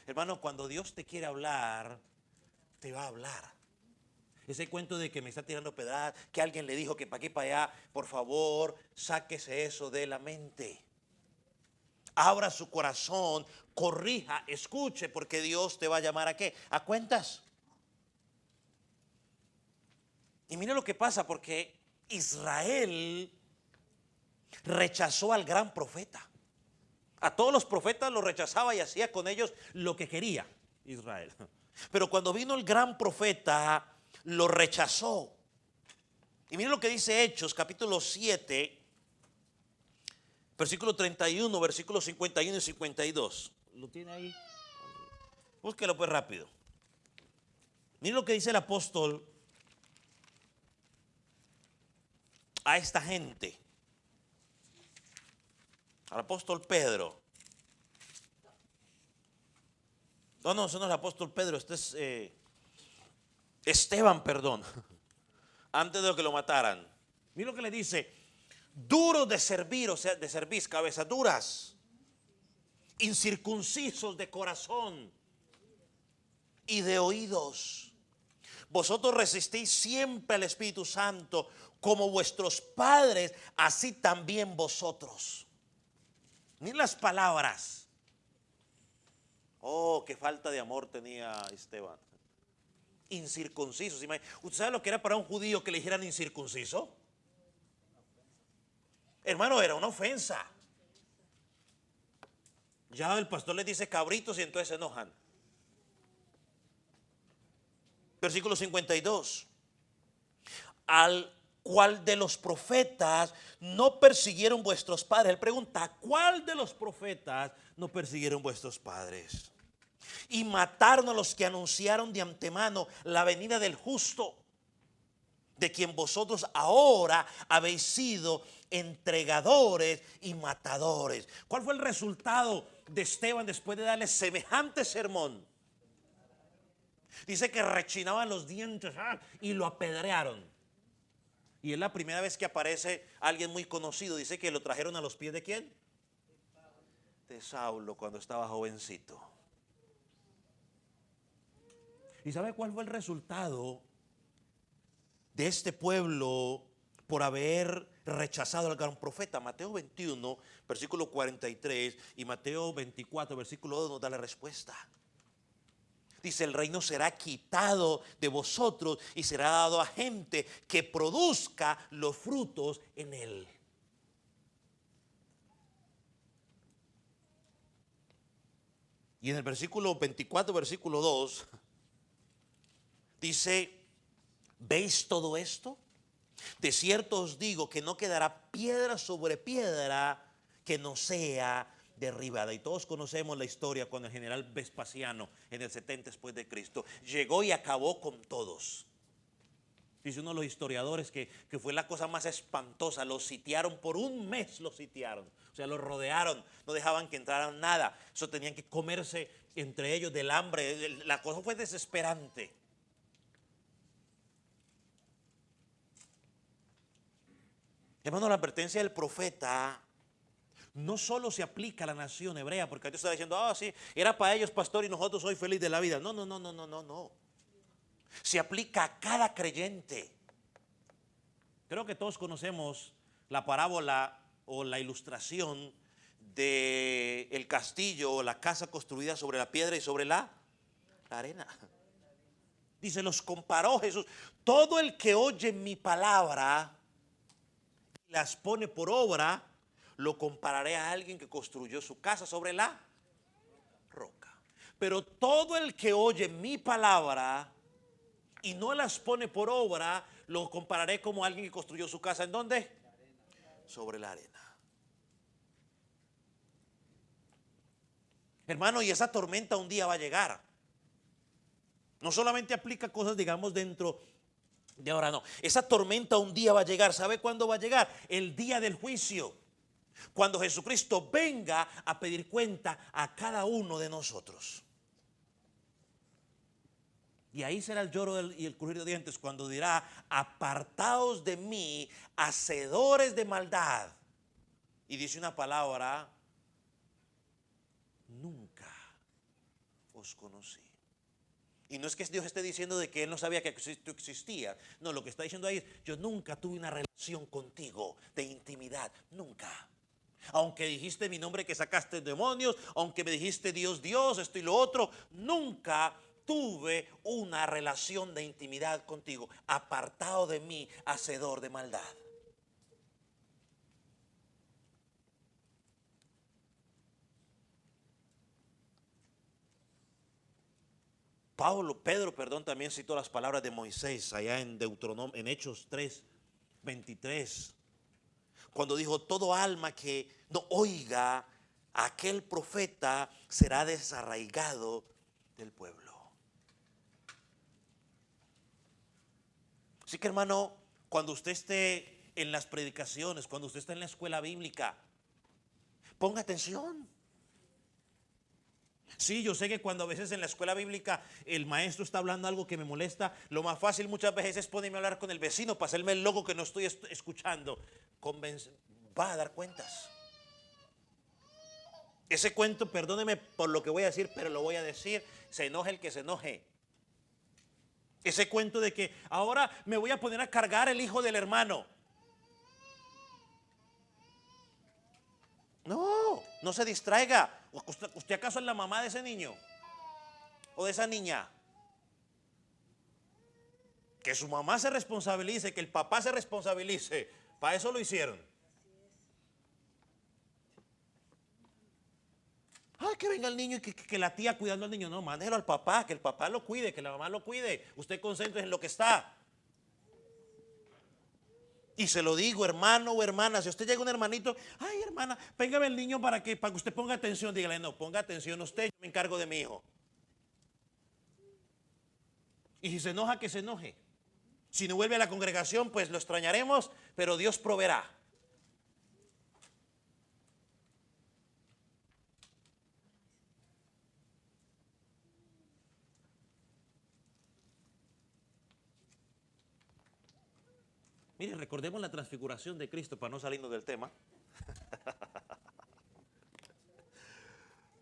Hermano, cuando Dios te quiere hablar, te va a hablar. Ese cuento de que me está tirando pedradas, que alguien le dijo que para aquí para allá, por favor, sáquese eso de la mente. Abra su corazón, corrija, escuche, porque Dios te va a llamar ¿a qué? A cuentas. Y mire lo que pasa, porque Israel rechazó al gran profeta. A todos los profetas los rechazaba y hacía con ellos lo que quería Israel. Pero cuando vino el gran profeta, lo rechazó. Y mire lo que dice Hechos, capítulo 7. Versículo 31, versículos 51 y 52. ¿Lo tiene ahí? Búsquelo pues rápido. Mire lo que dice el apóstol a esta gente. Al apóstol Pedro. No, ese no es el apóstol Pedro, este es Esteban, perdón. Antes de que lo mataran. Mire lo que le dice. Duros de servir, o sea, de servir, cabezas duras, incircuncisos de corazón y de oídos. Vosotros resistís siempre al Espíritu Santo, como vuestros padres, así también vosotros. Miren las palabras. Oh, qué falta de amor tenía Esteban. Incircuncisos. ¿Usted sabe lo que era para un judío que le dijeran incircunciso? Hermano, era una ofensa. Ya el pastor les dice cabritos y entonces se enojan. Versículo 52. Al cual de los profetas no persiguieron vuestros padres. Él pregunta, ¿cuál de los profetas no persiguieron vuestros padres? Y mataron a los que anunciaron de antemano la venida del justo, de quien vosotros ahora habéis sido entregadores y matadores. ¿Cuál fue el resultado de Esteban después de darle semejante sermón? Dice que rechinaban los dientes y lo apedrearon. Y es la primera vez que aparece alguien muy conocido. Dice que lo trajeron a los pies ¿de quién? De Saulo, cuando estaba jovencito. ¿Y sabe cuál fue el resultado de este pueblo por haber rechazado al gran profeta? Mateo 21, versículo 43 y Mateo 24, versículo 2 nos da la respuesta. Dice, el reino será quitado de vosotros y será dado a gente que produzca los frutos en él. Y en el versículo 24, versículo 2, dice, ¿veis todo esto? De cierto os digo que no quedará piedra sobre piedra que no sea derribada. Y todos conocemos la historia cuando el general Vespasiano en el 70 después de Cristo llegó y acabó con todos. Dice uno de los historiadores que fue la cosa más espantosa. Los sitiaron por un mes, los sitiaron. O sea, los rodearon, no dejaban que entraran nada. Eso tenían que comerse entre ellos del hambre. La cosa fue desesperante. Hermano, la advertencia del profeta no solo se aplica a la nación hebrea, porque Dios está diciendo, ah, sí, era para ellos, pastor, y nosotros hoy feliz de la vida. No, no, no, no, no, no, no. Se aplica a cada creyente. Creo que todos conocemos la parábola o la ilustración de el castillo o la casa construida sobre la piedra y sobre la arena. Dice, los comparó Jesús. Todo el que oye mi palabra y las pone por obra, lo compararé a alguien que construyó su casa sobre la roca. Pero todo el que oye mi palabra y no las pone por obra, lo compararé como alguien que construyó su casa. ¿En dónde? Sobre la arena. Hermano, y esa tormenta un día va a llegar. No solamente aplica cosas, digamos, dentro de ahora, no. Esa tormenta un día va a llegar. ¿Sabe cuándo va a llegar? El día del juicio. Cuando Jesucristo venga a pedir cuenta a cada uno de nosotros. Y ahí será el lloro y el crujir de dientes cuando dirá, apartaos de mí, hacedores de maldad. Y dice una palabra, nunca os conocí. Y no es que Dios esté diciendo de que Él no sabía que tú existías. No, lo que está diciendo ahí es, yo nunca tuve una relación contigo de intimidad, nunca. Aunque dijiste mi nombre que sacaste demonios, aunque me dijiste Dios, Dios, esto y lo otro, nunca tuve una relación de intimidad contigo. Apartado de mí, hacedor de maldad. Pedro, también citó las palabras de Moisés allá en Deuteronomio, en Hechos 3:23, cuando dijo, todo alma que no oiga a aquel profeta será desarraigado del pueblo. Así que, hermano, cuando usted esté en las predicaciones, cuando usted esté en la escuela bíblica, ponga atención. Sí, yo sé que cuando a veces en la escuela bíblica el maestro está hablando algo que me molesta, lo más fácil muchas veces es ponerme a hablar con el vecino para hacerme el loco que no estoy escuchando. Va a dar cuentas. Ese cuento, perdóneme por lo que voy a decir, pero lo voy a decir, se enoje el que se enoje. Ese cuento de que ahora me voy a poner a cargar el hijo del hermano. No, no se distraiga. ¿Usted acaso es la mamá de ese niño? ¿O de esa niña? Que su mamá se responsabilice, que el papá se responsabilice. Para eso lo hicieron. Ay, que venga el niño y que la tía cuidando al niño. No, mándelo al papá, que el papá lo cuide, que la mamá lo cuide. Usted concéntrese en lo que está. Y se lo digo, hermano o hermana, si usted llega un hermanito, ay hermana, péngame el niño para que usted ponga atención. Dígale, no, ponga atención usted, yo me encargo de mi hijo. Y si se enoja, que se enoje. Si no vuelve a la congregación, pues lo extrañaremos, pero Dios proveerá. Miren, recordemos la transfiguración de Cristo para no salirnos del tema.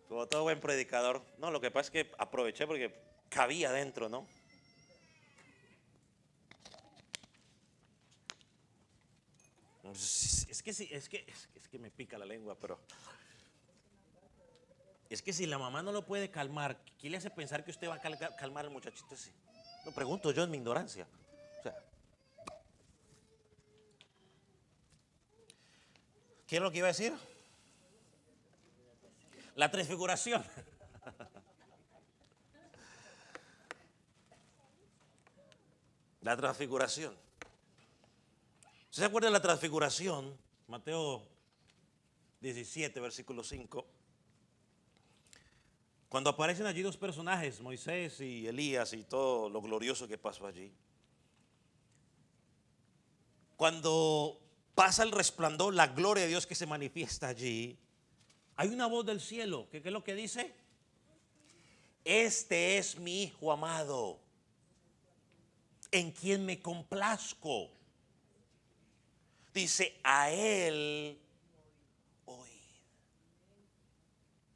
Como todo buen predicador. No, lo que pasa es que aproveché porque cabía dentro, ¿no? Es que me pica la lengua, pero es que si la mamá no lo puede calmar, ¿qué le hace pensar que usted va a calmar al muchachito así? Lo pregunto yo en mi ignorancia. O sea, ¿qué es lo que iba a decir? La transfiguración. La transfiguración. ¿Se acuerda de la transfiguración? Mateo 17, versículo 5. Cuando aparecen allí dos personajes, Moisés y Elías, y todo lo glorioso que pasó allí. Cuando pasa el resplandor, la gloria de Dios que se manifiesta allí, hay una voz del cielo. ¿Qué es lo que dice? Este es mi hijo amado, en quien me complazco. Dice, a él oíd.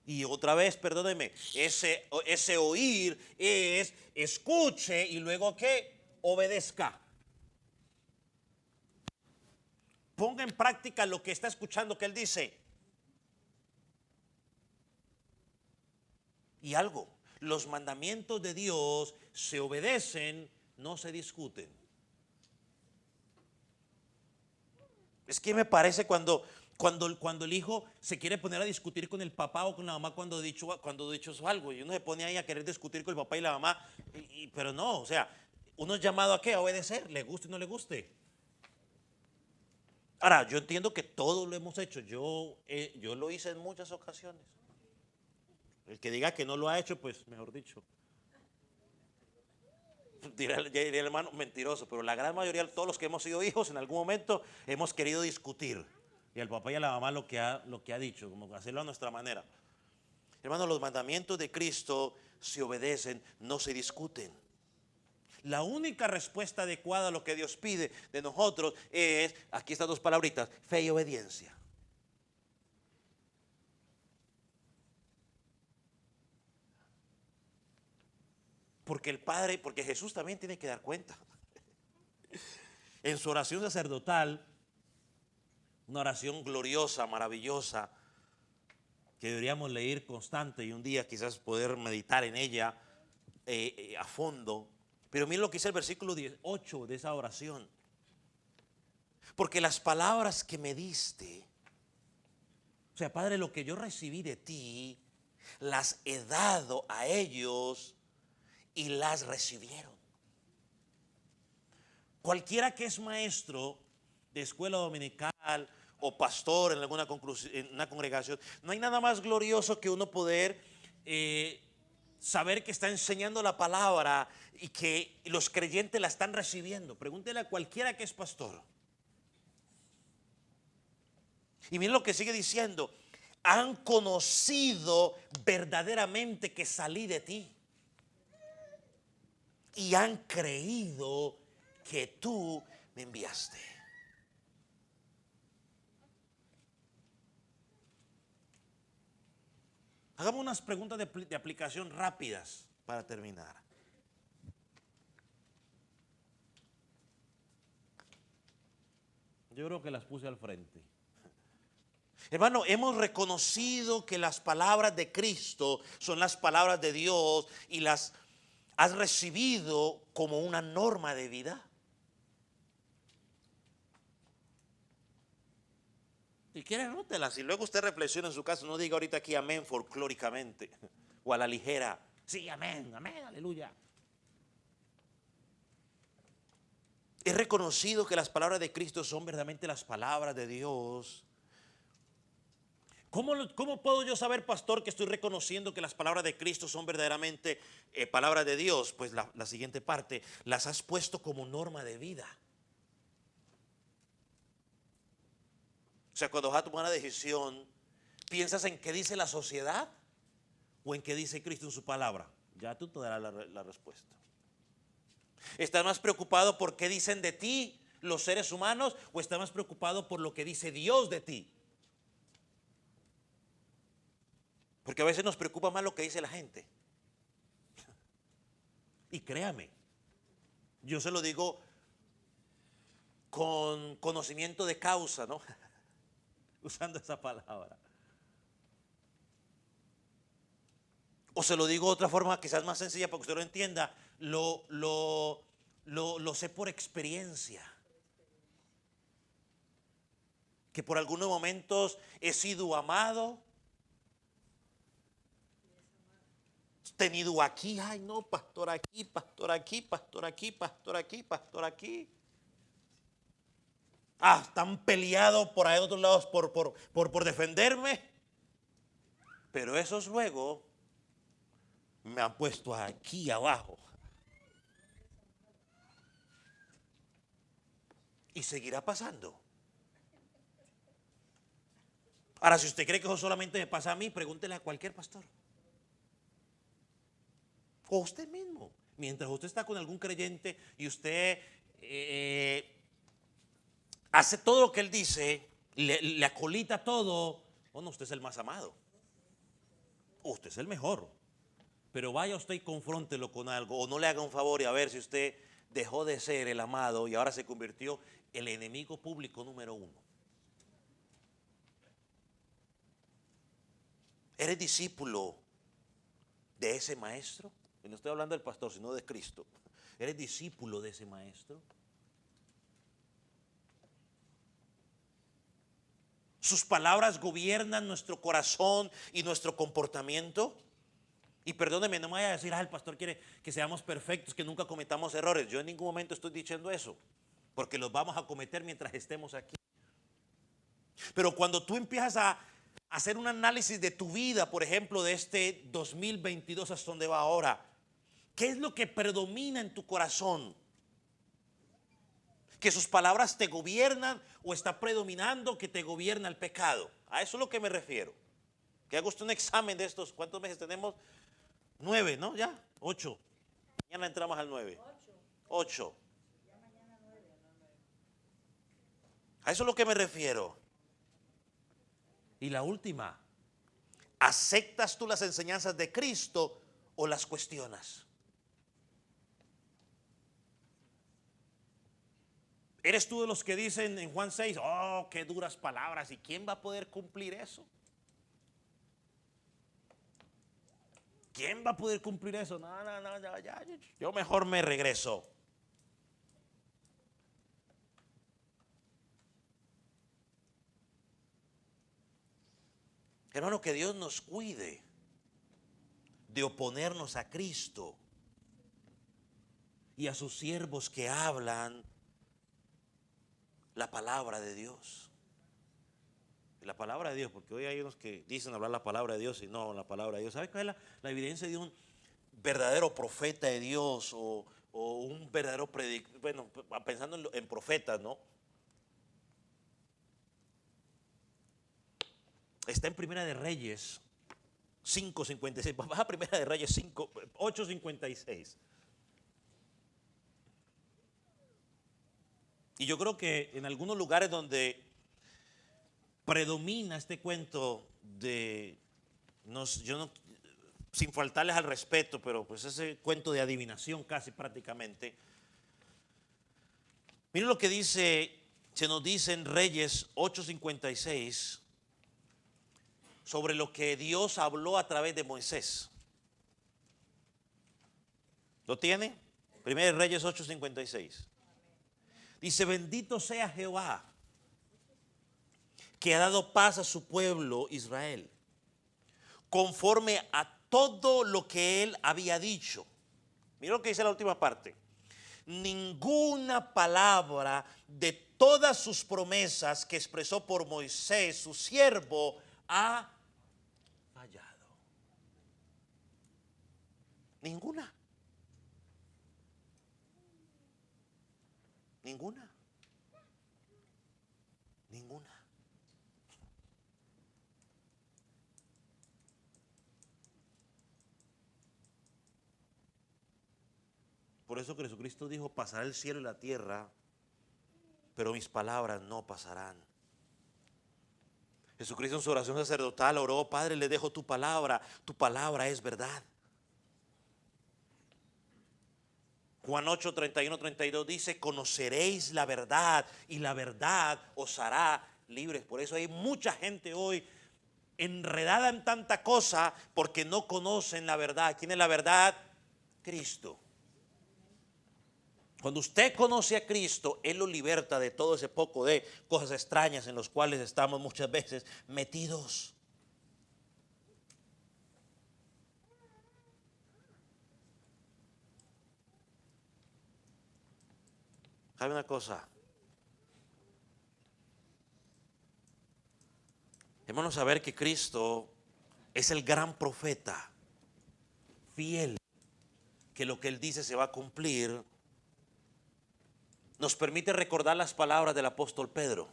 Y otra vez, perdóneme, ese oír es escuche y luego que obedezca. Ponga en práctica lo que está escuchando que él dice. Y algo, los mandamientos de Dios se obedecen, no se discuten. Es que me parece cuando el hijo se quiere poner a discutir con el papá o con la mamá cuando dicho algo, y uno se pone ahí a querer discutir con el papá y la mamá, pero no, o sea, uno es llamado a qué, a obedecer, le guste o no le guste. Ahora, yo entiendo que todos lo hemos hecho, yo lo hice en muchas ocasiones. El que diga que no lo ha hecho, pues mejor dicho, diría el hermano mentiroso, pero la gran mayoría, todos los que hemos sido hijos, en algún momento hemos querido discutir. Y al papá y a la mamá lo que ha dicho, como hacerlo a nuestra manera. Hermano, los mandamientos de Cristo se obedecen, no se discuten. La única respuesta adecuada a lo que Dios pide de nosotros es, aquí estas dos palabritas, fe y obediencia. Porque el Padre, porque Jesús también tiene que dar cuenta. En su oración sacerdotal, una oración gloriosa, maravillosa, que deberíamos leer constante y un día quizás poder meditar en ella a fondo. Pero miren lo que dice el versículo 18 de esa oración. Porque las palabras que me diste, o sea, Padre, lo que yo recibí de ti, las he dado a ellos y las recibieron. Cualquiera que es maestro de escuela dominical o pastor en en una congregación, no hay nada más glorioso que uno poder saber que está enseñando la palabra y que los creyentes la están recibiendo. Pregúntele a cualquiera que es pastor. Y miren lo que sigue diciendo: han conocido verdaderamente que salí de ti y han creído que tú me enviaste. Hagamos unas preguntas de aplicación rápidas para terminar. Yo creo que las puse al frente. Hermano, hemos reconocido que las palabras de Cristo son las palabras de Dios y las has recibido como una norma de vida. Si quiere, anótelas y luego usted reflexiona en su casa. No diga ahorita aquí amén folclóricamente o a la ligera. Sí, amén, amén, aleluya. He reconocido que las palabras de Cristo son verdaderamente las palabras de Dios. ¿Cómo puedo yo saber, pastor, que estoy reconociendo que las palabras de Cristo son verdaderamente palabras de Dios? Pues la siguiente parte, las has puesto como norma de vida. O sea, cuando vas a tomar una decisión, ¿piensas en qué dice la sociedad o en qué dice Cristo en su palabra? Ya tú te darás la respuesta. ¿Estás más preocupado por qué dicen de ti los seres humanos o estás más preocupado por lo que dice Dios de ti? Porque a veces nos preocupa más lo que dice la gente. Y créame, yo se lo digo con conocimiento de causa, ¿no? Usando esa palabra. O se lo digo de otra forma quizás más sencilla para que usted lo entienda. Lo sé por experiencia. Que por algunos momentos he sido amado, tenido aquí, ay no, pastor aquí, pastor aquí, pastor aquí, pastor aquí, pastor aquí. Están peleados por ahí de otros lados por defenderme. Pero esos luego me han puesto aquí abajo. Y seguirá pasando. Ahora, si usted cree que eso solamente me pasa a mí, pregúntele a cualquier pastor. O usted mismo. Mientras usted está con algún creyente y usted hace todo lo que él dice, le acolita todo, bueno, usted es el más amado. usted es el mejor. Pero vaya usted y confróntelo con algo, o no le haga un favor y a ver si usted dejó de ser el amado y ahora se convirtió el enemigo público número uno. ¿Eres discípulo de ese maestro? Y no estoy hablando del pastor, sino de Cristo. ¿Eres discípulo de ese maestro? ¿Sus palabras gobiernan nuestro corazón y nuestro comportamiento? Y perdóneme, no me vaya a decir, el pastor quiere que seamos perfectos, que nunca cometamos errores. Yo en ningún momento estoy diciendo eso, porque los vamos a cometer mientras estemos aquí. Pero cuando tú empiezas a hacer un análisis de tu vida, por ejemplo, de este 2022 hasta donde va ahora, ¿qué es lo que predomina en tu corazón? ¿Que sus palabras te gobiernan o está predominando que te gobierna el pecado? A eso es lo que me refiero. Que haga usted un examen de estos. ¿Cuántos meses tenemos? 9, ¿no? ¿Ya? 8. Mañana entramos al 9. 8. A eso es lo que me refiero. Y la última, ¿aceptas tú las enseñanzas de Cristo o las cuestionas? ¿Eres tú de los que dicen en Juan 6, oh, qué duras palabras, y quién va a poder cumplir eso? ¿Quién va a poder cumplir eso? No, ya, yo mejor me regreso. Hermano, que Dios nos cuide de oponernos a Cristo y a sus siervos que hablan la palabra de Dios. La palabra de Dios, porque hoy hay unos que dicen hablar la palabra de Dios y no la palabra de Dios. ¿Sabe cuál es la evidencia de un verdadero profeta de Dios o un verdadero predicador? Bueno, pensando en profetas, ¿no? Está en Primera de Reyes 5:56. Baja a Primera de Reyes 8:56. Y yo creo que en algunos lugares donde predomina este cuento de, yo no, sin faltarles al respeto, pero pues ese cuento de adivinación casi prácticamente. Miren lo que dice, se nos dice en Reyes 8:56 sobre lo que Dios habló a través de Moisés. ¿Lo tiene? Primero Reyes 8:56. Dice, bendito sea Jehová, que ha dado paz a su pueblo Israel, conforme a todo lo que él había dicho. Mira lo que dice la última parte. Ninguna palabra de todas sus promesas que expresó por Moisés, su siervo, ha fallado. Ninguna. Ninguna. Ninguna. Por eso Jesucristo dijo, pasará el cielo y la tierra, pero mis palabras no pasarán. Jesucristo en su oración sacerdotal oró, Padre, le dejo tu palabra es verdad. Juan 8, 31, 32 dice, conoceréis la verdad y la verdad os hará libres. Por eso hay mucha gente hoy enredada en tanta cosa porque no conocen la verdad. ¿Quién es la verdad? Cristo. Cuando usted conoce a Cristo, Él lo liberta de todo ese poco de cosas extrañas en los cuales estamos muchas veces metidos. ¿Sabe una cosa? Hermanos, saber que Cristo es el gran profeta, fiel, que lo que Él dice se va a cumplir, nos permite recordar las palabras del apóstol Pedro,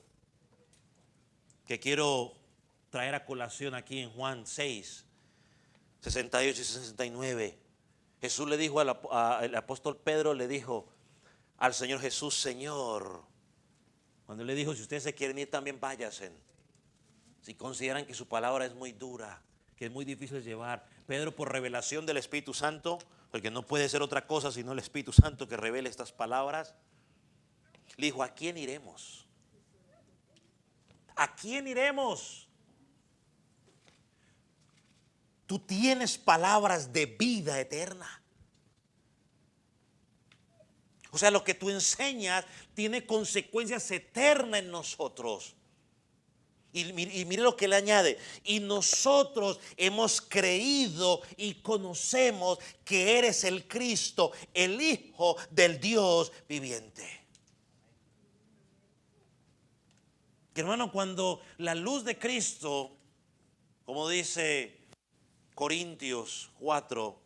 que quiero traer a colación aquí en Juan 6, 68 y 69. Jesús le dijo al apóstol Pedro, le dijo al Señor Jesús, Señor, cuando le dijo, si ustedes se quieren ir también váyanse. Si consideran que su palabra es muy dura, que es muy difícil de llevar. Pedro, por revelación del Espíritu Santo, porque no puede ser otra cosa sino el Espíritu Santo que revele estas palabras, le dijo: ¿a quién iremos? ¿A quién iremos? Tú tienes palabras de vida eterna. O sea, lo que tú enseñas tiene consecuencias eternas en nosotros. Y mire lo que le añade: y nosotros hemos creído y conocemos que eres el Cristo, el Hijo del Dios viviente. Hermano, cuando la luz de Cristo, como dice Corintios 4,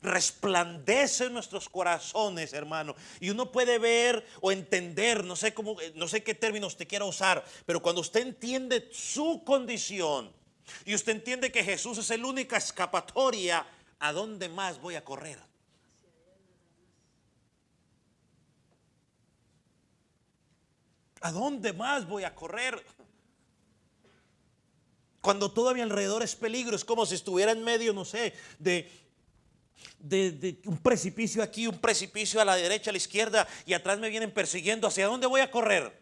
resplandece en nuestros corazones, hermano, y uno puede ver o entender, no sé cómo, no sé qué términos te quiero usar, pero cuando usted entiende su condición y usted entiende que Jesús es la única escapatoria, ¿a dónde más voy a correr? ¿A dónde más voy a correr? Cuando todo a mi alrededor es peligro, es como si estuviera en medio, no sé, de un precipicio aquí, un precipicio a la derecha, a la izquierda, y atrás me vienen persiguiendo. ¿Hacia dónde voy a correr?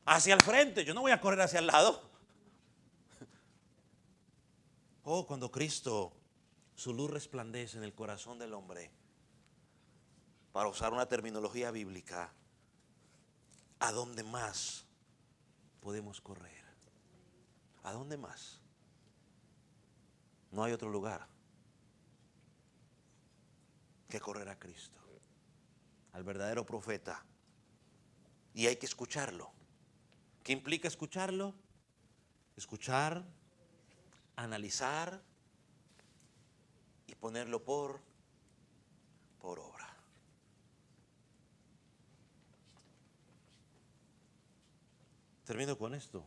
Hacia el frente. Yo no voy a correr hacia el lado. Oh, cuando Cristo, su luz resplandece en el corazón del hombre, para usar una terminología bíblica, ¿a dónde más podemos correr? ¿A dónde más? No hay otro lugar que correr a Cristo, al verdadero profeta. Y hay que escucharlo. ¿Qué implica escucharlo? Escuchar, analizar y ponerlo por obra. Termino con esto.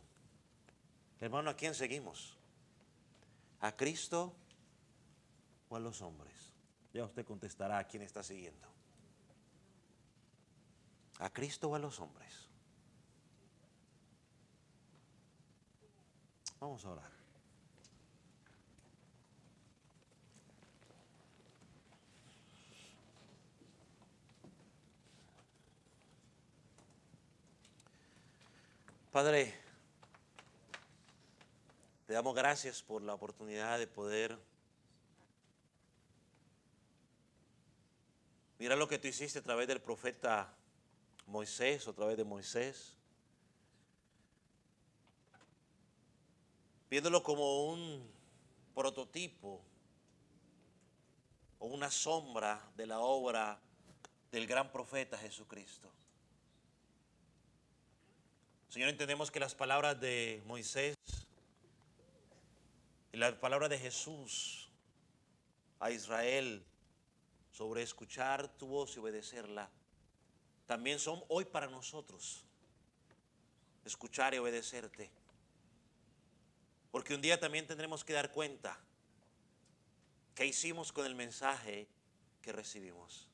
Hermano, ¿a quién seguimos? ¿A Cristo o a los hombres? Ya usted contestará a quién está siguiendo. ¿A Cristo o a los hombres? Vamos a orar. Padre, te damos gracias por la oportunidad de poder mirar lo que tú hiciste a través del profeta Moisés, o a través de Moisés, viéndolo como un prototipo o una sombra de la obra del gran profeta Jesucristo. Señor, entendemos que las palabras de Moisés y las palabras de Jesús a Israel sobre escuchar tu voz y obedecerla, también son hoy para nosotros escuchar y obedecerte. Porque un día también tendremos que dar cuenta qué hicimos con el mensaje que recibimos.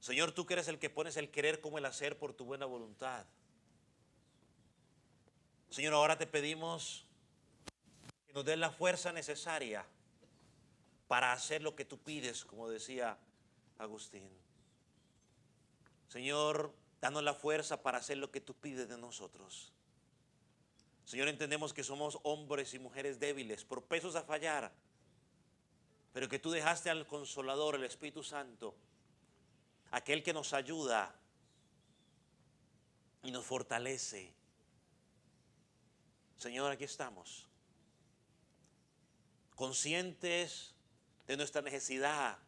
Señor, tú que eres el que pones el querer como el hacer por tu buena voluntad. Señor, ahora te pedimos que nos des la fuerza necesaria para hacer lo que tú pides, como decía Agustín. Señor, danos la fuerza para hacer lo que tú pides de nosotros. Señor, entendemos que somos hombres y mujeres débiles, propensos a fallar, pero que tú dejaste al Consolador, el Espíritu Santo, aquel que nos ayuda y nos fortalece. Señor, aquí estamos, conscientes de nuestra necesidad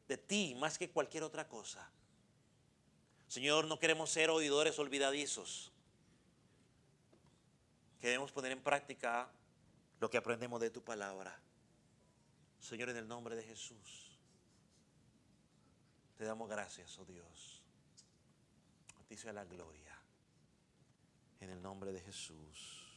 de ti más que cualquier otra cosa. Señor, no queremos ser oidores olvidadizos. Queremos poner en práctica lo que aprendemos de tu palabra. Señor, en el nombre de Jesús, te damos gracias, oh Dios. A ti sea la gloria. En el nombre de Jesús.